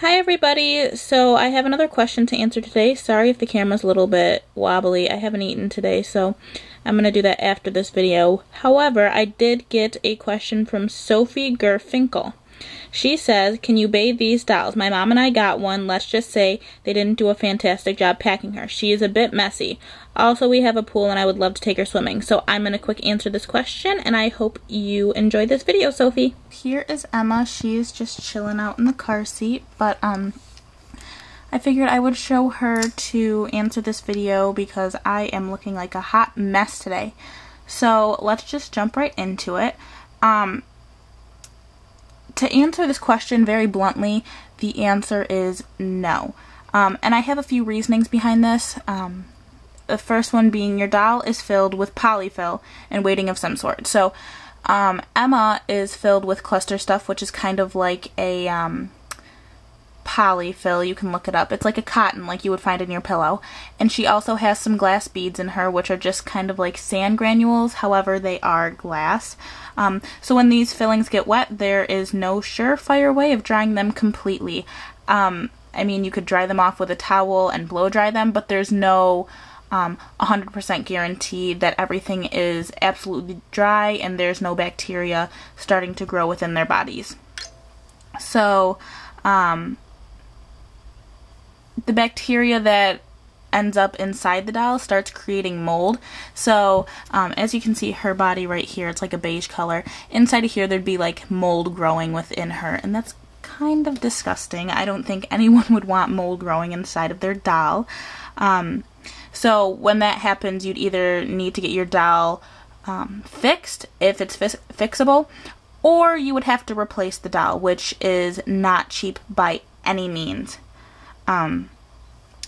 Hi everybody, so I have another question to answer today. Sorry if the camera's a little bit wobbly. I haven't eaten today, so I'm going to do that after this video. However, I did get a question from Sophie Gerfinkel. She says, can you bathe these dolls? My mom and I got one. Let's just say they didn't do a fantastic job packing her. She is a bit messy. Also, we have a pool and I would love to take her swimming. So I'm going to quick answer this question and I hope you enjoy this video, Sophie. Here is Emma. She is just chilling out in the car seat, but I figured I would show her to answer this video because I am looking like a hot mess today. So let's just jump right into it. To answer this question very bluntly, the answer is no. And I have a few reasonings behind this. The first one being your doll is filled with polyfill and weighting of some sort. So Emma is filled with cluster stuff, which is kind of like a polyfill. You can look it up. It's like a cotton like you would find in your pillow. And she also has some glass beads in her, which are just kind of like sand granules. However, they are glass. So when these fillings get wet, there is no surefire way of drying them completely. I mean, you could dry them off with a towel and blow dry them, but there's no 100% guarantee that everything is absolutely dry and there's no bacteria starting to grow within their bodies. So the bacteria that ends up inside the doll starts creating mold. So as you can see, her body right here, it's like a beige color. Inside of here there'd be like mold growing within her, and that's kind of disgusting. I don't think anyone would want mold growing inside of their doll. So when that happens, you'd either need to get your doll fixed if it's fixable, or you would have to replace the doll, which is not cheap by any means.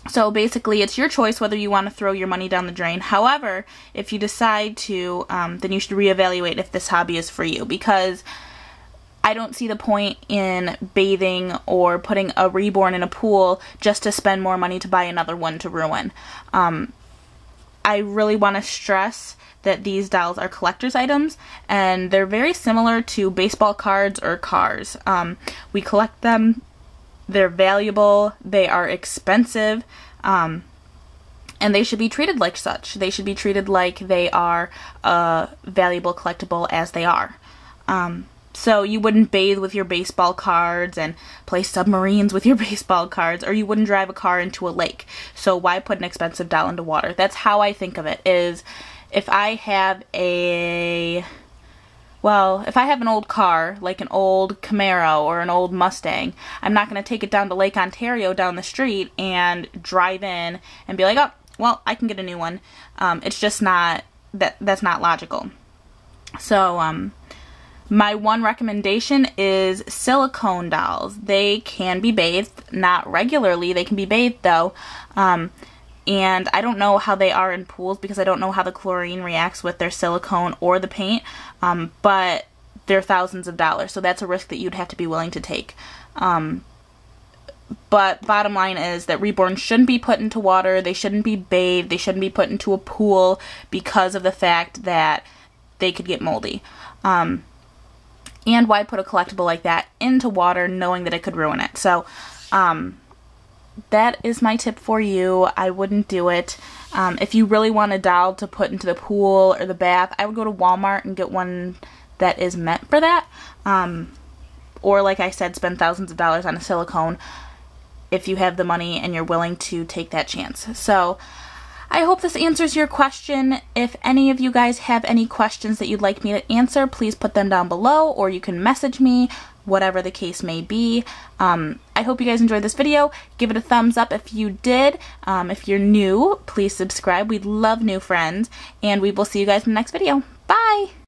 So basically, it's your choice whether you want to throw your money down the drain. However, if you decide to, then you should reevaluate if this hobby is for you, because I don't see the point in bathing or putting a reborn in a pool just to spend more money to buy another one to ruin. I really want to stress that these dolls are collector's items, and they're very similar to baseball cards or cars. We collect them. They're valuable, they are expensive, and they should be treated like such. They should be treated like they are a valuable collectible as they are. So you wouldn't bathe with your baseball cards and play submarines with your baseball cards, or you wouldn't drive a car into a lake. So why put an expensive doll into water? That's how I think of it, is if I have if I have an old car, like an old Camaro or an old Mustang, I'm not going to take it down to Lake Ontario down the street and drive in and be like, oh, well, I can get a new one. It's just not, that's not logical. So, my one recommendation is silicone dolls. They can be bathed, not regularly, they can be bathed though. And I don't know how they are in pools because I don't know how the chlorine reacts with their silicone or the paint, but they're thousands of dollars, so that's a risk that you'd have to be willing to take. But bottom line is that reborns shouldn't be put into water, they shouldn't be bathed, they shouldn't be put into a pool because of the fact that they could get moldy. And why put a collectible like that into water knowing that it could ruin it? So, that is my tip for you. I wouldn't do it. If you really want a doll to put into the pool or the bath, I would go to Walmart and get one that is meant for that. Or like I said, spend thousands of dollars on a silicone if you have the money and you're willing to take that chance. So I hope this answers your question. If any of you guys have any questions that you'd like me to answer, please put them down below, or you can message me, whatever the case may be. I hope you guys enjoyed this video. Give it a thumbs up if you did. If you're new, please subscribe. We'd love new friends, and we will see you guys in the next video. Bye!